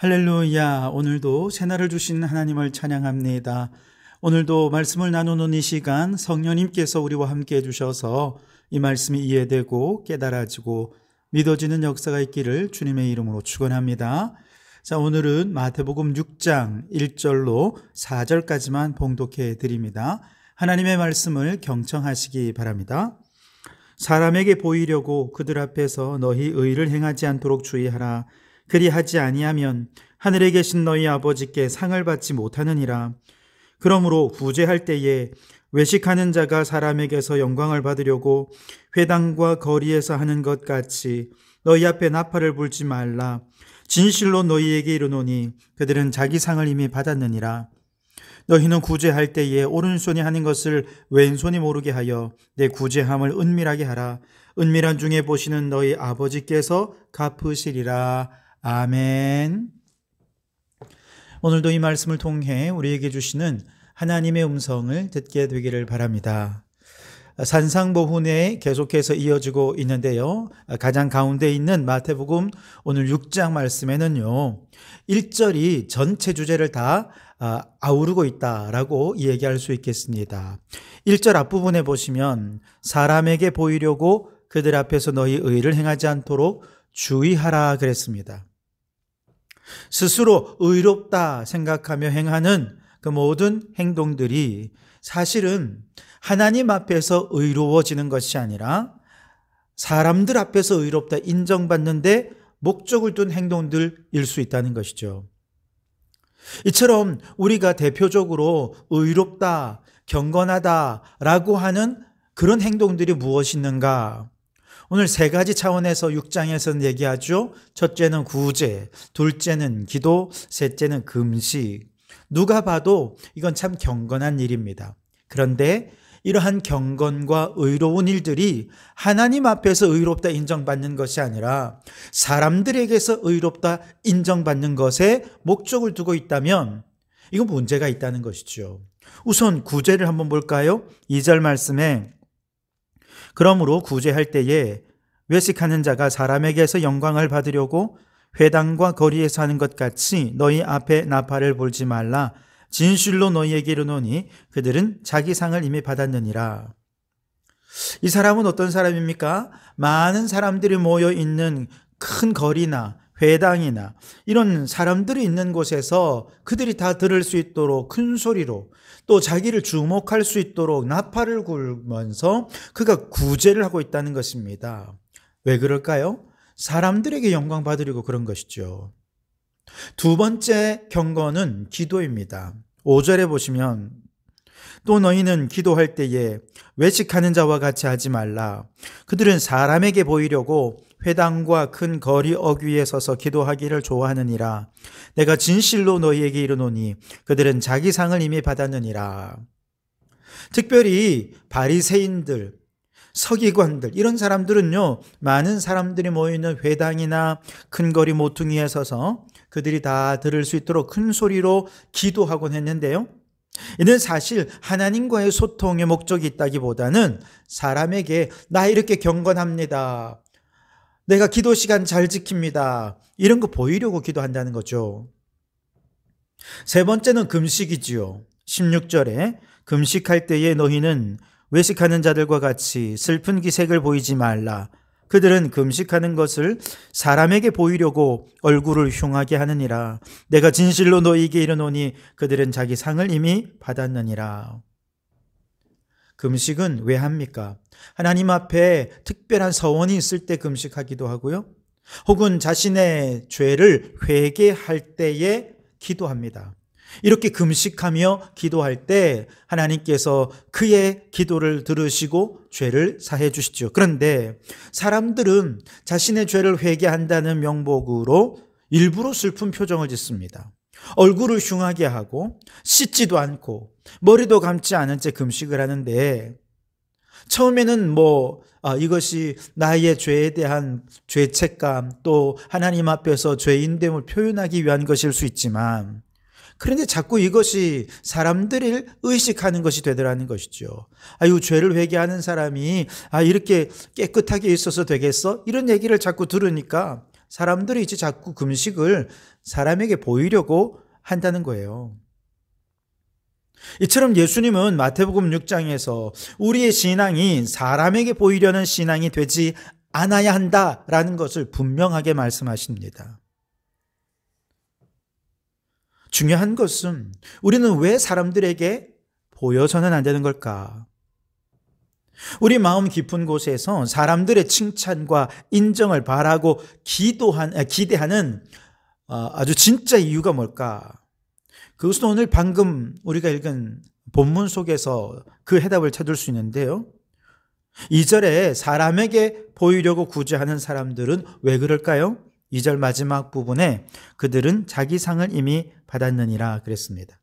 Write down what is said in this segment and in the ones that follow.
할렐루야. 오늘도 새날을 주신 하나님을 찬양합니다. 오늘도 말씀을 나누는 이 시간 성령님께서 우리와 함께 해주셔서 이 말씀이 이해되고 깨달아지고 믿어지는 역사가 있기를 주님의 이름으로 축원합니다. 자, 오늘은 마태복음 6장 1절로 4절까지만 봉독해 드립니다. 하나님의 말씀을 경청하시기 바랍니다. 사람에게 보이려고 그들 앞에서 너희 의를 행하지 않도록 주의하라. 그리하지 아니하면 하늘에 계신 너희 아버지께 상을 받지 못하느니라. 그러므로 구제할 때에 외식하는 자가 사람에게서 영광을 받으려고 회당과 거리에서 하는 것 같이 너희 앞에 나팔을 불지 말라. 진실로 너희에게 이르노니 그들은 자기 상을 이미 받았느니라. 너희는 구제할 때에 오른손이 하는 것을 왼손이 모르게 하여 내 구제함을 은밀하게 하라. 은밀한 중에 보시는 너희 아버지께서 갚으시리라. 아멘. 오늘도 이 말씀을 통해 우리에게 주시는 하나님의 음성을 듣게 되기를 바랍니다. 산상보훈에 계속해서 이어지고 있는데요. 가장 가운데 있는 마태복음 오늘 6장 말씀에는요, 1절이 전체 주제를 다 아우르고 있다라고 얘기할 수 있겠습니다. 1절 앞부분에 보시면 사람에게 보이려고 그들 앞에서 너희 의를 행하지 않도록 주의하라 그랬습니다. 스스로 의롭다 생각하며 행하는 그 모든 행동들이 사실은 하나님 앞에서 의로워지는 것이 아니라 사람들 앞에서 의롭다 인정받는데 목적을 둔 행동들일 수 있다는 것이죠. 이처럼 우리가 대표적으로 의롭다, 경건하다라고 하는 그런 행동들이 무엇이 있는가? 오늘 세 가지 차원에서 6장에서는 얘기하죠. 첫째는 구제, 둘째는 기도, 셋째는 금식. 누가 봐도 이건 참 경건한 일입니다. 그런데 이러한 경건과 의로운 일들이 하나님 앞에서 의롭다 인정받는 것이 아니라 사람들에게서 의롭다 인정받는 것에 목적을 두고 있다면 이건 문제가 있다는 것이죠. 우선 구제를 한번 볼까요? 2절 말씀에 그러므로 구제할 때에 외식하는 자가 사람에게서 영광을 받으려고 회당과 거리에서 하는 것 같이 너희 앞에 나팔을 불지 말라. 진실로 너희에게 이르노니 그들은 자기 상을 이미 받았느니라. 이 사람은 어떤 사람입니까? 많은 사람들이 모여 있는 큰 거리나 회당이나 이런 사람들이 있는 곳에서 그들이 다 들을 수 있도록 큰 소리로 또 자기를 주목할 수 있도록 나팔을 불면서 그가 구제를 하고 있다는 것입니다. 왜 그럴까요? 사람들에게 영광 받으려고 그런 것이죠. 두 번째 경건은 기도입니다. 5절에 보시면 또 너희는 기도할 때에 외식하는 자와 같이 하지 말라. 그들은 사람에게 보이려고 회당과 큰 거리 어귀에 서서 기도하기를 좋아하느니라. 내가 진실로 너희에게 이르노니 그들은 자기 상을 이미 받았느니라. 특별히 바리새인들, 서기관들 이런 사람들은요, 많은 사람들이 모이는 회당이나 큰 거리 모퉁이에 서서 그들이 다 들을 수 있도록 큰 소리로 기도하곤 했는데요, 이는 사실 하나님과의 소통의 목적이 있다기보다는 사람에게 나 이렇게 경건합니다, 내가 기도 시간 잘 지킵니다, 이런 거 보이려고 기도한다는 거죠. 세 번째는 금식이지요. 16절에 금식할 때에 너희는 외식하는 자들과 같이 슬픈 기색을 보이지 말라. 그들은 금식하는 것을 사람에게 보이려고 얼굴을 흉하게 하느니라. 내가 진실로 너희에게 이르노니 그들은 자기 상을 이미 받았느니라. 금식은 왜 합니까? 하나님 앞에 특별한 서원이 있을 때 금식하기도 하고요, 혹은 자신의 죄를 회개할 때에 기도합니다. 이렇게 금식하며 기도할 때 하나님께서 그의 기도를 들으시고 죄를 사해 주시죠. 그런데 사람들은 자신의 죄를 회개한다는 명목으로 일부러 슬픈 표정을 짓습니다. 얼굴을 흉하게 하고 씻지도 않고 머리도 감지 않은 채 금식을 하는데, 처음에는 이것이 나의 죄에 대한 죄책감, 또 하나님 앞에서 죄인됨을 표현하기 위한 것일 수 있지만, 그런데 자꾸 이것이 사람들을 의식하는 것이 되더라는 것이죠. 이 죄를 회개하는 사람이 이렇게 깨끗하게 있어서 되겠어? 이런 얘기를 자꾸 들으니까 사람들이 이제 자꾸 금식을 사람에게 보이려고 한다는 거예요. 이처럼 예수님은 마태복음 6장에서 우리의 신앙이 사람에게 보이려는 신앙이 되지 않아야 한다라는 것을 분명하게 말씀하십니다. 중요한 것은 우리는 왜 사람들에게 보여서는 안 되는 걸까? 우리 마음 깊은 곳에서 사람들의 칭찬과 인정을 바라고 기대하는 아주 진짜 이유가 뭘까? 그것은 오늘 방금 우리가 읽은 본문 속에서 그 해답을 찾을 수 있는데요. 2절에 사람에게 보이려고 구제하는 사람들은 왜 그럴까요? 2절 마지막 부분에 그들은 자기 상을 이미 받았느니라 그랬습니다.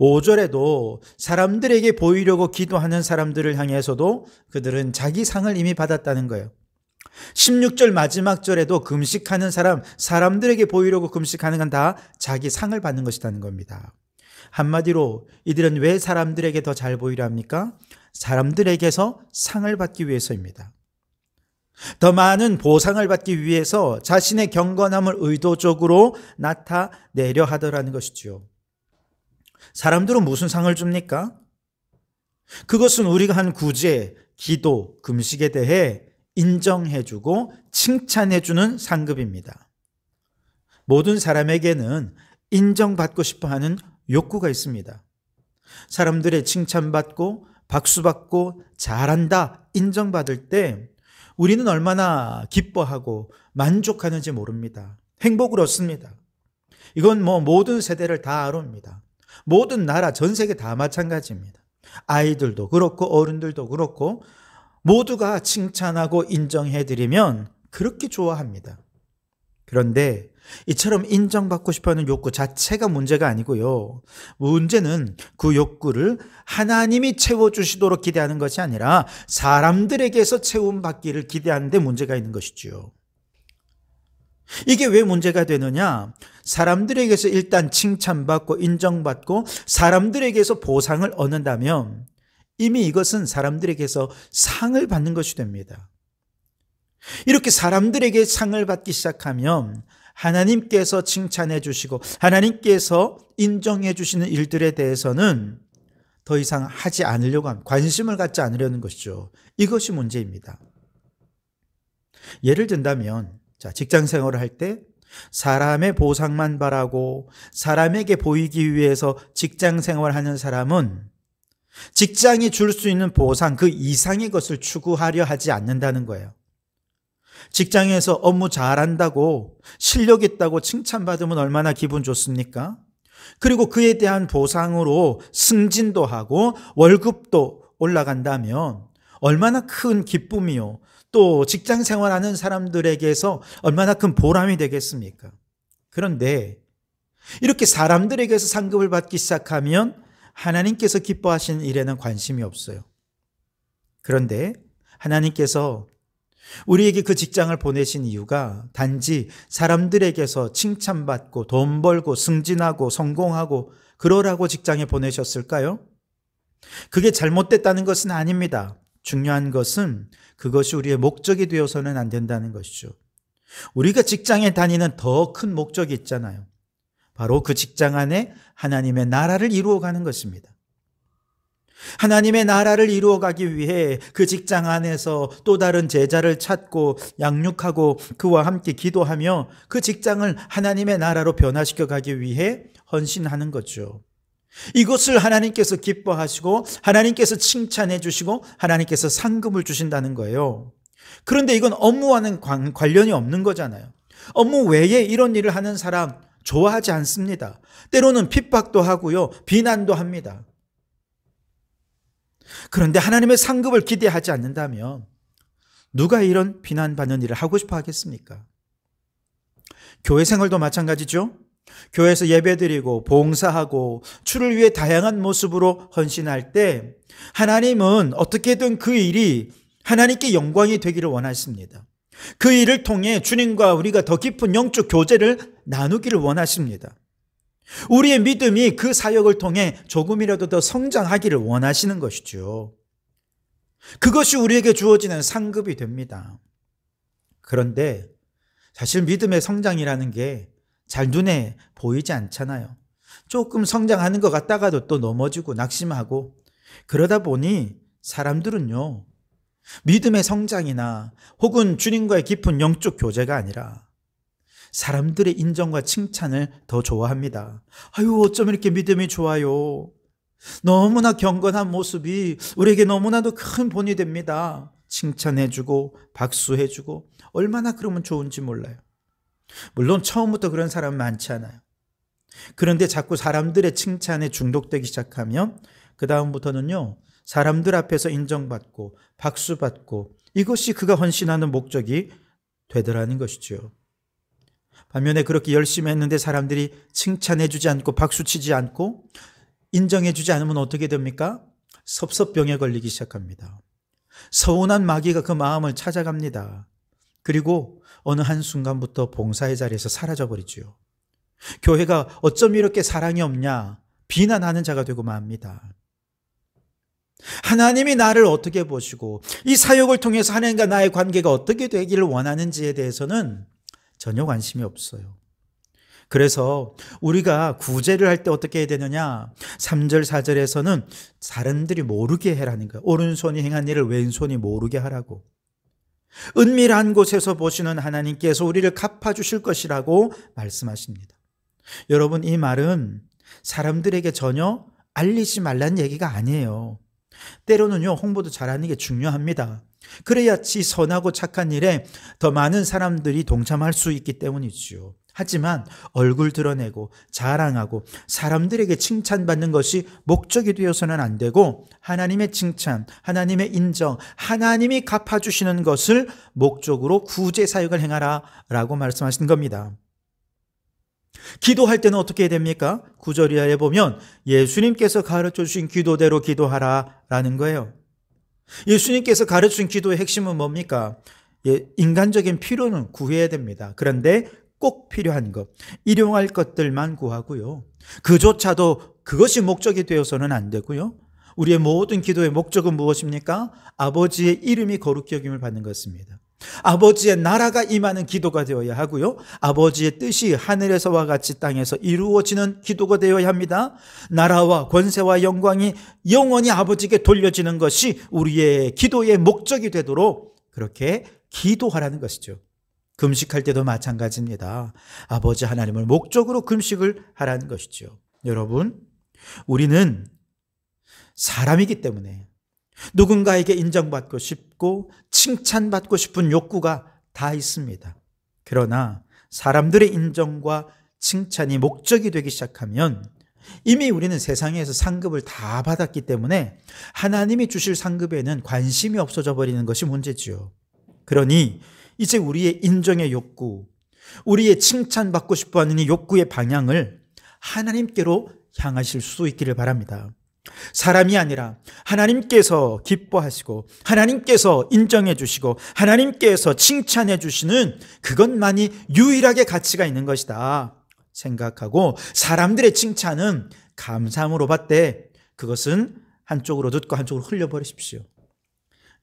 5절에도 사람들에게 보이려고 기도하는 사람들을 향해서도 그들은 자기 상을 이미 받았다는 거예요. 16절 마지막 절에도 금식하는 사람들에게 보이려고 금식하는 건 다 자기 상을 받는 것이라는 겁니다. 한마디로 이들은 왜 사람들에게 더 잘 보이려 합니까? 사람들에게서 상을 받기 위해서입니다. 더 많은 보상을 받기 위해서 자신의 경건함을 의도적으로 나타내려 하더라는 것이죠. 사람들은 무슨 상을 줍니까? 그것은 우리가 한 구제, 기도, 금식에 대해 인정해주고 칭찬해주는 상급입니다. 모든 사람에게는 인정받고 싶어하는 욕구가 있습니다. 사람들의 칭찬받고 박수받고 잘한다, 인정받을 때 우리는 얼마나 기뻐하고 만족하는지 모릅니다. 행복을 얻습니다. 이건 모든 세대를 다 아릅니다. 모든 나라, 전 세계 다 마찬가지입니다. 아이들도 그렇고 어른들도 그렇고 모두가 칭찬하고 인정해드리면 그렇게 좋아합니다. 그런데 이처럼 인정받고 싶어하는 욕구 자체가 문제가 아니고요. 문제는 그 욕구를 하나님이 채워주시도록 기대하는 것이 아니라 사람들에게서 채움받기를 기대하는 데 문제가 있는 것이죠. 이게 왜 문제가 되느냐? 사람들에게서 일단 칭찬받고 인정받고 사람들에게서 보상을 얻는다면 이미 이것은 사람들에게서 상을 받는 것이 됩니다. 이렇게 사람들에게 상을 받기 시작하면 하나님께서 칭찬해 주시고 하나님께서 인정해 주시는 일들에 대해서는 더 이상 하지 않으려고 합니다. 관심을 갖지 않으려는 것이죠. 이것이 문제입니다. 예를 든다면 직장 생활을 할 때 사람의 보상만 바라고 사람에게 보이기 위해서 직장 생활하는 사람은 직장이 줄 수 있는 보상 그 이상의 것을 추구하려 하지 않는다는 거예요. 직장에서 업무 잘한다고 실력 있다고 칭찬받으면 얼마나 기분 좋습니까? 그리고 그에 대한 보상으로 승진도 하고 월급도 올라간다면 얼마나 큰 기쁨이요. 또 직장 생활하는 사람들에게서 얼마나 큰 보람이 되겠습니까? 그런데 이렇게 사람들에게서 상급을 받기 시작하면 하나님께서 기뻐하시는 일에는 관심이 없어요. 그런데 하나님께서 우리에게 그 직장을 보내신 이유가 단지 사람들에게서 칭찬받고 돈 벌고 승진하고 성공하고 그러라고 직장에 보내셨을까요? 그게 잘못됐다는 것은 아닙니다. 중요한 것은 그것이 우리의 목적이 되어서는 안 된다는 것이죠. 우리가 직장에 다니는 더 큰 목적이 있잖아요. 바로 그 직장 안에 하나님의 나라를 이루어가는 것입니다. 하나님의 나라를 이루어가기 위해 그 직장 안에서 또 다른 제자를 찾고 양육하고 그와 함께 기도하며 그 직장을 하나님의 나라로 변화시켜 가기 위해 헌신하는 거죠. 이것을 하나님께서 기뻐하시고 하나님께서 칭찬해 주시고 하나님께서 상급을 주신다는 거예요. 그런데 이건 업무와는 관련이 없는 거잖아요. 업무 외에 이런 일을 하는 사람 좋아하지 않습니다. 때로는 핍박도 하고요, 비난도 합니다. 그런데 하나님의 상급을 기대하지 않는다면 누가 이런 비난받는 일을 하고 싶어 하겠습니까? 교회 생활도 마찬가지죠. 교회에서 예배드리고 봉사하고 주를 위해 다양한 모습으로 헌신할 때 하나님은 어떻게든 그 일이 하나님께 영광이 되기를 원하십니다. 그 일을 통해 주님과 우리가 더 깊은 영적 교제를 나누기를 원하십니다. 우리의 믿음이 그 사역을 통해 조금이라도 더 성장하기를 원하시는 것이죠. 그것이 우리에게 주어지는 상급이 됩니다. 그런데 사실 믿음의 성장이라는 게 잘 눈에 보이지 않잖아요. 조금 성장하는 것 같다가도 또 넘어지고 낙심하고, 그러다 보니 사람들은요, 믿음의 성장이나 혹은 주님과의 깊은 영적 교제가 아니라 사람들의 인정과 칭찬을 더 좋아합니다. 아유, 어쩜 이렇게 믿음이 좋아요. 너무나 경건한 모습이 우리에게 너무나도 큰 본이 됩니다. 칭찬해주고 박수해주고 얼마나 그러면 좋은지 몰라요. 물론 처음부터 그런 사람 많지 않아요. 그런데 자꾸 사람들의 칭찬에 중독되기 시작하면 그 다음부터는요, 사람들 앞에서 인정받고 박수받고 이것이 그가 헌신하는 목적이 되더라는 것이죠. 반면에 그렇게 열심히 했는데 사람들이 칭찬해주지 않고 박수치지 않고 인정해주지 않으면 어떻게 됩니까? 섭섭병에 걸리기 시작합니다. 서운한 마귀가 그 마음을 찾아갑니다. 그리고 어느 한순간부터 봉사의 자리에서 사라져버리죠. 교회가 어쩜 이렇게 사랑이 없냐 비난하는 자가 되고 맙니다. 하나님이 나를 어떻게 보시고 이 사역을 통해서 하나님과 나의 관계가 어떻게 되기를 원하는지에 대해서는 전혀 관심이 없어요. 그래서 우리가 구제를 할 때 어떻게 해야 되느냐, 3절 4절에서는 사람들이 모르게 해라는 거예요. 오른손이 행한 일을 왼손이 모르게 하라고. 은밀한 곳에서 보시는 하나님께서 우리를 갚아주실 것이라고 말씀하십니다. 여러분, 이 말은 사람들에게 전혀 알리지 말라는 얘기가 아니에요. 때로는요, 홍보도 잘하는 게 중요합니다. 그래야지 선하고 착한 일에 더 많은 사람들이 동참할 수 있기 때문이지요. 하지만 얼굴 드러내고 자랑하고 사람들에게 칭찬받는 것이 목적이 되어서는 안 되고, 하나님의 칭찬, 하나님의 인정, 하나님이 갚아주시는 것을 목적으로 구제 사역을 행하라 라고 말씀하신 겁니다. 기도할 때는 어떻게 해야 됩니까? 9절 이하에 보면 예수님께서 가르쳐주신 기도대로 기도하라 라는 거예요. 예수님께서 가르쳐준 기도의 핵심은 뭡니까? 인간적인 필요는 구해야 됩니다. 그런데 꼭 필요한 것, 일용할 것들만 구하고요. 그조차도 그것이 목적이 되어서는 안 되고요. 우리의 모든 기도의 목적은 무엇입니까? 아버지의 이름이 거룩히 여김을 받는 것입니다. 아버지의 나라가 임하는 기도가 되어야 하고요. 아버지의 뜻이 하늘에서와 같이 땅에서 이루어지는 기도가 되어야 합니다. 나라와 권세와 영광이 영원히 아버지께 돌려지는 것이 우리의 기도의 목적이 되도록 그렇게 기도하라는 것이죠. 금식할 때도 마찬가지입니다. 아버지 하나님을 목적으로 금식을 하라는 것이죠. 여러분, 우리는 사람이기 때문에 누군가에게 인정받고 싶고 칭찬받고 싶은 욕구가 다 있습니다. 그러나 사람들의 인정과 칭찬이 목적이 되기 시작하면 이미 우리는 세상에서 상급을 다 받았기 때문에 하나님이 주실 상급에는 관심이 없어져 버리는 것이 문제지요. 그러니 이제 우리의 인정의 욕구, 우리의 칭찬받고 싶어하는 이 욕구의 방향을 하나님께로 향하실 수 있기를 바랍니다. 사람이 아니라 하나님께서 기뻐하시고 하나님께서 인정해 주시고 하나님께서 칭찬해 주시는 그것만이 유일하게 가치가 있는 것이다 생각하고, 사람들의 칭찬은 감사함으로 받되 그것은 한쪽으로 듣고 한쪽으로 흘려버리십시오.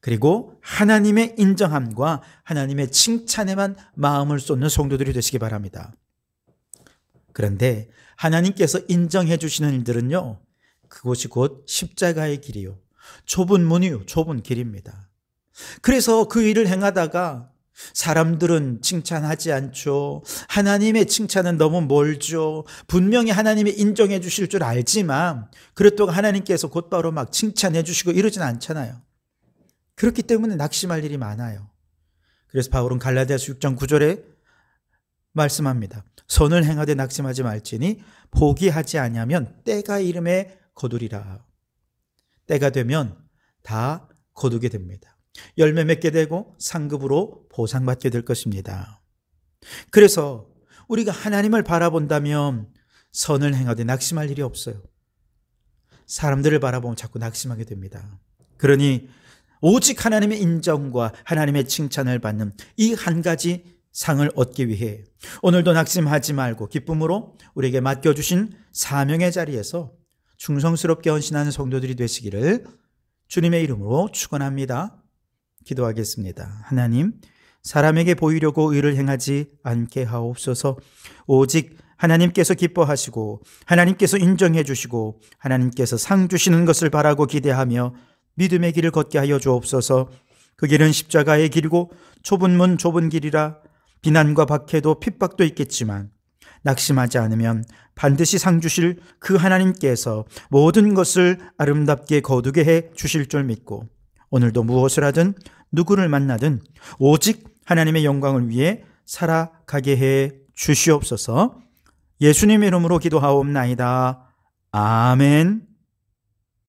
그리고 하나님의 인정함과 하나님의 칭찬에만 마음을 쏟는 성도들이 되시기 바랍니다. 그런데 하나님께서 인정해 주시는 일들은요, 그것이 곧 십자가의 길이요, 좁은 문이요, 좁은 길입니다. 그래서 그 일을 행하다가 사람들은 칭찬하지 않죠. 하나님의 칭찬은 너무 멀죠. 분명히 하나님이 인정해 주실 줄 알지만 그렇다고 하나님께서 곧바로 막 칭찬해 주시고 이러진 않잖아요. 그렇기 때문에 낙심할 일이 많아요. 그래서 바울은 갈라디아서 6장 9절에 말씀합니다. 선을 행하되 낙심하지 말지니 포기하지 아니하면 때가 이름에 거두리라. 때가 되면 다 거두게 됩니다. 열매 맺게 되고 상급으로 보상받게 될 것입니다. 그래서 우리가 하나님을 바라본다면 선을 행하되 낙심할 일이 없어요. 사람들을 바라보면 자꾸 낙심하게 됩니다. 그러니 오직 하나님의 인정과 하나님의 칭찬을 받는 이 한 가지 상을 얻기 위해 오늘도 낙심하지 말고 기쁨으로 우리에게 맡겨주신 사명의 자리에서 충성스럽게 헌신하는 성도들이 되시기를 주님의 이름으로 축원합니다. 기도하겠습니다. 하나님, 사람에게 보이려고 의를 행하지 않게 하옵소서. 오직 하나님께서 기뻐하시고 하나님께서 인정해 주시고 하나님께서 상 주시는 것을 바라고 기대하며 믿음의 길을 걷게 하여 주옵소서. 그 길은 십자가의 길이고 좁은 문 좁은 길이라 비난과 박해도 핍박도 있겠지만 낙심하지 않으면 반드시 상 주실 그 하나님께서 모든 것을 아름답게 거두게 해 주실 줄 믿고 오늘도 무엇을 하든 누구를 만나든 오직 하나님의 영광을 위해 살아가게 해 주시옵소서. 예수님의 이름으로 기도하옵나이다. 아멘.